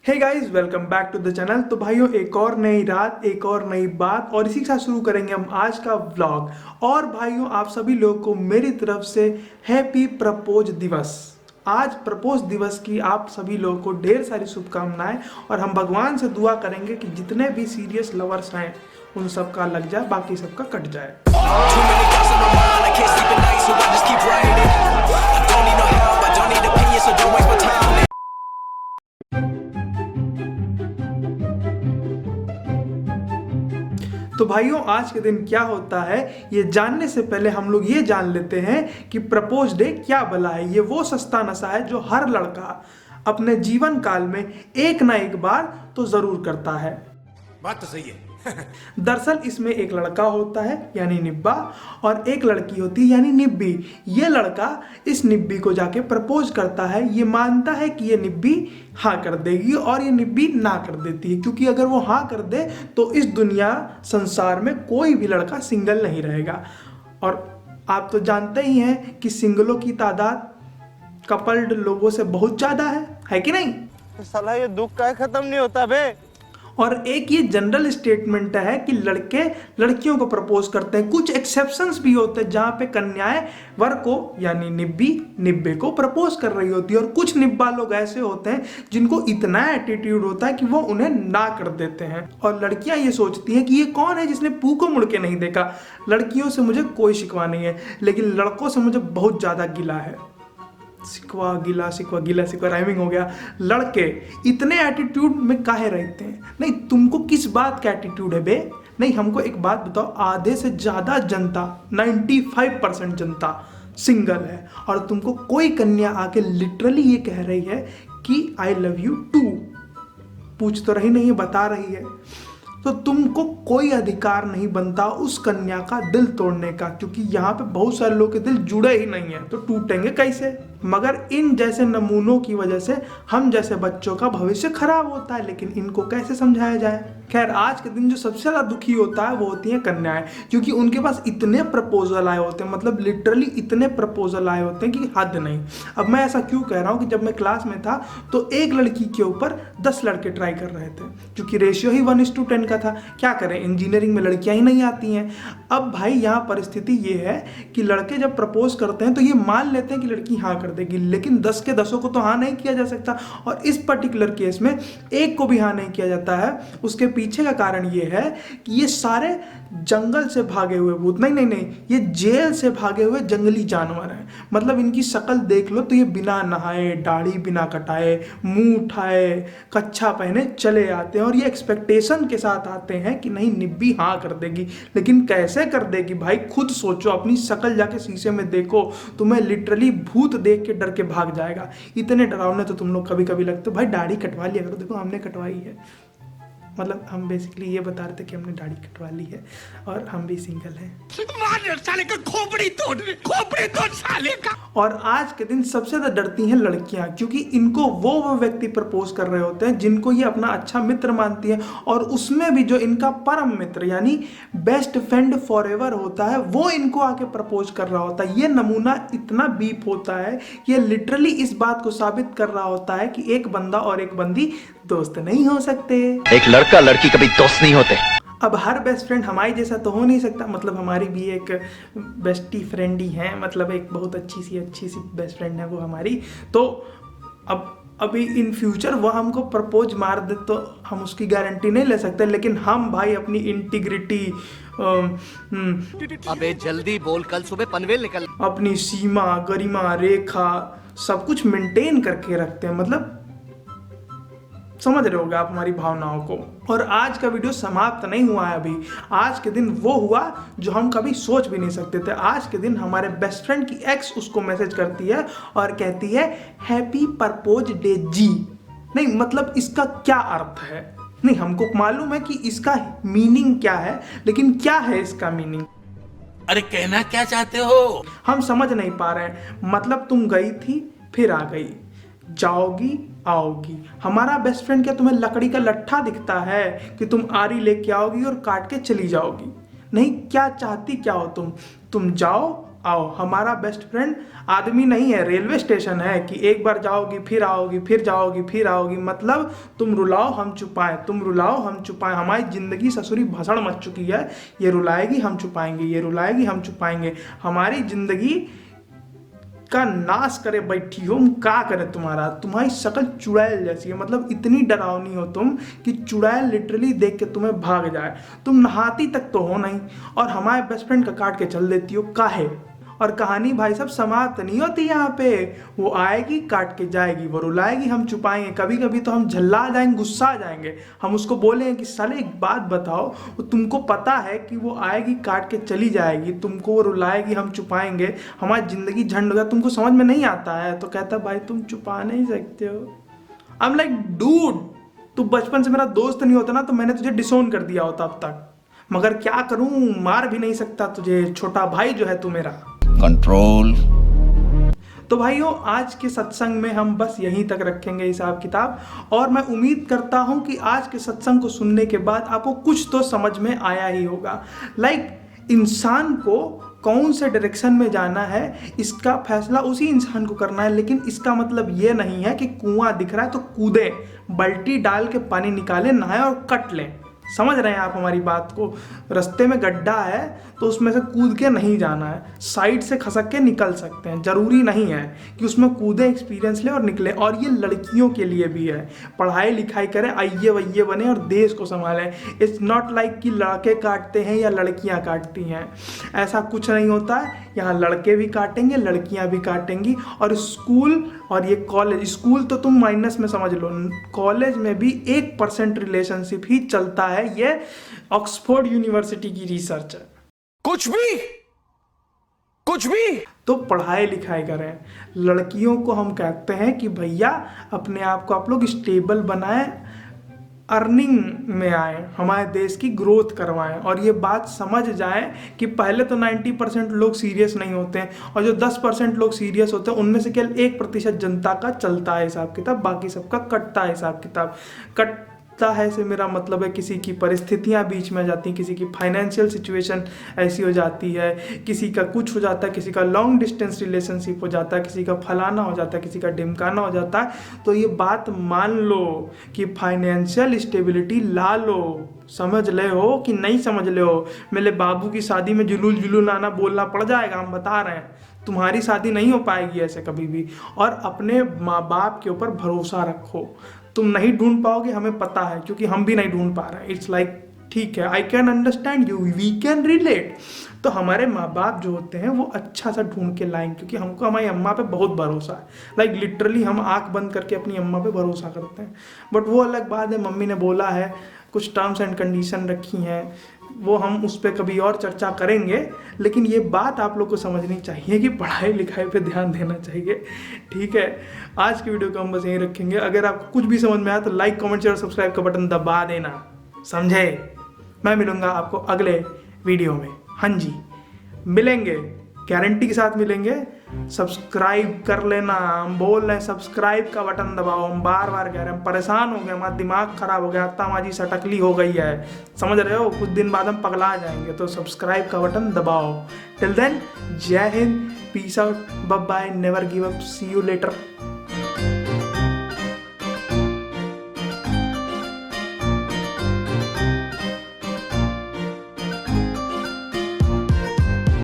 Hey guys, welcome back to the channel. तो भाइयों, एक और नई रात, एक और नई बात, और इसी के साथ शुरू करेंगे हम आज का व्लॉग। और भाइयों, आप सभी लोगों को मेरी तरफ से हैप्पी प्रपोज दिवस। आज प्रपोज दिवस की आप सभी लोगों को ढेर सारी शुभकामनाएं, और हम भगवान से दुआ करेंगे कि जितने भी सीरियस लवर्स हैं उन सबका लग जाए, बाकी सबका कट जाए। तो भाइयों, आज के दिन क्या होता है ये जानने से पहले हम लोग ये जान लेते हैं कि प्रपोज डे क्या भला है। ये वो सस्ता नशा है जो हर लड़का अपने जीवन काल में एक ना एक बार तो जरूर करता है। बात तो सही है। दरअसल इसमें एक लड़का होता है यानी निब्बा, और एक लड़की होती है यानी निब्बी। ये लड़का इस निब्बी को जाके प्रपोज करता है। ये मानता है कि ये निब्बी हाँ कर देगी, और ये निब्बी ना कर देती है, क्योंकि अगर वो हाँ कर दे तो इस दुनिया संसार में कोई भी लड़का सिंगल नहीं रहेगा। और आप तो जानते ही हैं कि सिंगलों की तादाद कपल्ड लोगों से बहुत ज़्यादा है कि नहीं? साला ये दुख का खत्म नहीं होता बे। और एक ये जनरल स्टेटमेंट है कि लड़के लड़कियों को प्रपोज करते हैं। कुछ एक्सेप्शंस भी होते हैं जहां पे कन्याएं वर को यानी निब्बी निब्बे को प्रपोज कर रही होती है, और कुछ निब्बा लोग ऐसे होते हैं जिनको इतना एटीट्यूड होता है कि वो उन्हें ना कर देते हैं। और लड़कियां ये सोचती हैं कि ये कौन है जिसने पू को मुड़ के नहीं देखा। लड़कियों से मुझे कोई शिकवा नहीं है, लेकिन लड़कों से मुझे बहुत ज़्यादा गिला है। सिकवा गिला, सिकवा गिला, सिकवा राइमिंग हो गया। लड़के इतने एटीट्यूड में काहे रहते हैं? नहीं, तुमको किस बात का एटीट्यूड है बे? नहीं, हमको एक बात बताओ, आधे से ज़्यादा जनता 95% जनता सिंगल है, और तुमको कोई कन्या आके लिटरली ये कह रही है कि आई लव यू टू। पूछ तो रही नहीं है, बता रही है। तो तुमको कोई अधिकार नहीं बनता उस कन्या का दिल तोड़ने का, क्योंकि यहाँ पे बहुत सारे लोग के दिल जुड़े ही नहीं है, तो टूटेंगे कैसे? मगर इन जैसे नमूनों की वजह से हम जैसे बच्चों का भविष्य खराब होता है, लेकिन इनको कैसे समझाया जाए? खैर, आज के दिन जो सबसे ज़्यादा दुखी होता है वो होती हैं कन्याएं, क्योंकि उनके पास इतने प्रपोजल आए होते हैं, मतलब लिटरली इतने प्रपोजल आए होते हैं कि हद नहीं। अब मैं ऐसा क्यों कह रहा हूँ कि जब मैं क्लास में था तो एक लड़की के ऊपर 10 लड़के ट्राई कर रहे थे, क्योंकि रेशियो ही 1:10 का था। क्या करें, इंजीनियरिंग में लड़कियां ही नहीं आती हैं। अब भाई यहाँ परिस्थिति ये है कि लड़के जब प्रपोज करते हैं तो ये मान लेते हैं कि लड़की हाँ कर देगी, लेकिन 10 के 10 को तो हाँ नहीं किया जा सकता। और इस पर्टिकुलर केस में एक को भी हाँ नहीं किया जाता है। उसके पीछे का कारण ये है कि ये सारे जंगल से भागे हुए भूत नहीं, ये जेल से भागे हुए जंगली जानवर हैं। मतलब इनकी शक्ल देख लो तो ये बिना नहाए, दाढ़ी बिना कटाए, मुंह उठाए, कच्छा पहने चले आते हैं, और ये एक्सपेक्टेशन के साथ आते हैं कि नहीं निब्बी हाँ कर देगी। लेकिन कैसे कर देगी भाई? खुद सोचो, अपनी शक्ल जाके शीशे में देखो, तुम्हें लिटरली भूत देख के डर के भाग जाएगा। इतने डरावने तो तुम लोग कभी कभी लगते हो। भाई दाढ़ी कटवा लिया करो, देखो हमने कटवाई है। मतलब हम बेसिकली ये बता रहे थे कि हमने दाढ़ी कटवा ली है और हम भी सिंगल हैं। साले का खोपड़ी तोड़ साले का। और आज के दिन सबसे ज़्यादा डरती हैं लड़कियां, क्योंकि इनको वो व्यक्ति प्रपोज कर रहे होते हैं जिनको ये अपना अच्छा मित्र मानती है, और उसमें भी जो इनका परम मित्र यानी बेस्ट फ्रेंड फॉरएवर होता है वो इनको आके प्रपोज कर रहा होता है। ये नमूना इतना बीप होता है, ये लिटरली इस बात को साबित कर रहा होता है कि एक बंदा और एक बंदी दोस्त नहीं हो सकते। एक लड़का लड़की कभी दोस्त नहीं होते। अब हर बेस्ट फ्रेंड हमारी जैसा तो हो नहीं सकता, मतलब हमारी भी एक बेस्टी फ्रेंड ही है, मतलब एक बहुत अच्छी सी बेस्ट फ्रेंड है वो हमारी। तो अब अभी इन फ्यूचर वो हमको प्रपोज मार दे तो हम उसकी गारंटी नहीं ले सकते, लेकिन हम भाई अपनी इंटीग्रिटी अबे जल्दी बोल, कल सुबह पनवेल निकल। अपनी सीमा, गरिमा, रेखा सब कुछ मेंटेन करके रखते हैं। मतलब समझ रहे होगे आप हमारी भावनाओं को। और आज का वीडियो समाप्त नहीं हुआ है अभी। आज के दिन वो हुआ जो हम कभी सोच भी नहीं सकते थे। आज के दिन हमारे बेस्ट फ्रेंड की एक्स उसको मैसेज करती है और कहती है हैप्पी प्रपोज डे जी। नहीं, मतलब इसका क्या अर्थ है? नहीं, हमको मालूम है कि इसका मीनिंग क्या है, लेकिन क्या है इसका मीनिंग? अरे कहना क्या चाहते हो? हम समझ नहीं पा रहे हैं। मतलब तुम गई थी फिर आ गई, जाओगी आओगी। हमारा बेस्ट फ्रेंड क्या तुम्हें लकड़ी का लट्ठा दिखता है कि तुम आरी लेके आओगी और काट के चली जाओगी? नहीं, क्या चाहती क्या हो तुम जाओ आओ। हमारा बेस्ट फ्रेंड आदमी नहीं है, रेलवे स्टेशन है कि एक बार जाओगी फिर आओगी, फिर जाओगी फिर आओगी। मतलब तुम रुलाओ हम चुपाएं, तुम रुलाओ हम चुपाएं। हमारी जिंदगी ससुरी भसड़ मच चुकी है, ये रुलाएगी हम चुपाएंगे, ये रुलाएगी हम चुपाएंगे। हमारी जिंदगी का नाश करे बैठी हो, हम क्या करें तुम्हारा। तुम्हारी शक्ल चुड़ैल जैसी है, मतलब इतनी डरावनी हो तुम कि चुड़ैल लिटरली देख के तुम्हें भाग जाए। तुम नहाती तक तो हो नहीं और हमारे बेस्ट फ्रेंड का काट के चल देती हो, काहे। और कहानी भाई साहब समाप्त नहीं होती यहाँ पे, वो आएगी काट के जाएगी, वो रुलाएगी हम चुपाएंगे। कभी कभी तो हम झल्ला जाएंगे, गुस्सा आ जाएंगे, हम उसको बोलेंगे कि साले एक बात बताओ, तुमको पता है कि वो आएगी काट के चली जाएगी, तुमको वो रुलाएगी हम चुपाएंगे, हमारी जिंदगी झंड होगा, तुमको समझ में नहीं आता है। तो कहता भाई तुम छुपा नहीं सकते हो। आई एम लाइक डूड, तू बचपन से मेरा दोस्त नहीं होता ना तो मैंने तुझे डिसोन कर दिया होता अब तक, मगर क्या करूं, मार भी नहीं सकता तुझे, छोटा भाई जो है तू मेरा। कंट्रोल। तो भाइयों आज के सत्संग में हम बस यहीं तक रखेंगे हिसाब किताब, और मैं उम्मीद करता हूं कि आज के सत्संग को सुनने के बाद आपको कुछ तो समझ में आया ही होगा। इंसान को कौन से डायरेक्शन में जाना है इसका फैसला उसी इंसान को करना है, लेकिन इसका मतलब ये नहीं है कि कुआं दिख रहा है तो कूदे, बाल्टी डाल के पानी निकाले, नहाए और कट लें। समझ रहे हैं आप हमारी बात को। रास्ते में गड्ढा है तो उसमें से कूद के नहीं जाना है, साइड से खसक के निकल सकते हैं। जरूरी नहीं है कि उसमें कूदे, एक्सपीरियंस ले और निकले। और ये लड़कियों के लिए भी है, पढ़ाई लिखाई करें, आइए वैये बने और देश को संभालें। इट्स नॉट लाइक कि लड़के काटते हैं या लड़कियां काटती हैं, ऐसा कुछ नहीं होता है। यहाँ लड़के भी काटेंगे, लड़कियां भी काटेंगी। और स्कूल और ये कॉलेज, स्कूल तो तुम माइनस में समझ लो, कॉलेज में भी 1% रिलेशनशिप ही चलता है। ये ऑक्सफोर्ड यूनिवर्सिटी की रिसर्च है। कुछ भी तो पढ़ाई लिखाई करें। लड़कियों को हम कहते हैं कि भैया अपने आप को आप लोग स्टेबल बनाएं, अर्निंग में आए, हमारे देश की ग्रोथ करवाएं। और ये बात समझ जाएं कि पहले तो 90% लोग सीरियस नहीं होते हैं, और जो 10% लोग सीरियस होते हैं उनमें से केवल 1% जनता का चलता है हिसाब किताब, बाकी सबका कटता है हिसाब किताब। कटता है से मेरा मतलब है किसी की परिस्थितियां बीच में आ जाती हैं, किसी की फाइनेंशियल सिचुएशन ऐसी हो जाती है, किसी का कुछ हो जाता है, किसी का लॉन्ग डिस्टेंस रिलेशनशिप हो जाता है, किसी का फलाना हो जाता है, किसी का ढिमकाना हो जाता है। तो ये बात मान लो कि फाइनेंशियल स्टेबिलिटी ला लो। समझ ले हो कि नहीं समझ ले हो। मेरे बाबू की शादी में जुलूल आना बोलना पड़ जाएगा, हम बता रहे हैं। तुम्हारी शादी नहीं हो पाएगी ऐसे कभी भी। और अपने माँ बाप के ऊपर भरोसा रखो। तुम नहीं ढूंढ पाओगे, हमें पता है, क्योंकि हम भी नहीं ढूंढ पा रहे हैं। इट्स लाइक ठीक है, I can understand you, we can relate. तो हमारे माँ बाप जो होते हैं वो अच्छा सा ढूंढ के लाएंगे, क्योंकि हमको हमारी अम्मा पे बहुत भरोसा है। लिटरली हम आंख बंद करके अपनी अम्मा पे भरोसा करते हैं। बट वो अलग बात है, मम्मी ने बोला है, कुछ टर्म्स एंड कंडीशन रखी हैं, वो हम उस पर कभी और चर्चा करेंगे। लेकिन ये बात आप लोग को समझनी चाहिए कि पढ़ाई लिखाई पे ध्यान देना चाहिए। ठीक है, आज की वीडियो को हम बस यहीं रखेंगे। अगर आपको कुछ भी समझ में आया तो लाइक, कमेंट, शेयर और सब्सक्राइब का बटन दबा देना, समझे। मैं मिलूंगा आपको अगले वीडियो में। हाँ जी, मिलेंगे, गारंटी के साथ मिलेंगे। सब्सक्राइब कर लेना, हम बोल रहे हैं सब्सक्राइब का बटन दबाओ। हम बार बार कह रहे हैं, हम परेशान हो गए, हमारा दिमाग खराब हो गया, तमाजी सटकली हो गई है, समझ रहे हो। कुछ दिन बाद हम पगला जाएंगे, तो सब्सक्राइब का बटन दबाओ। टिल देन, जय हिंद, peace out, bye bye, never give up, see you letter.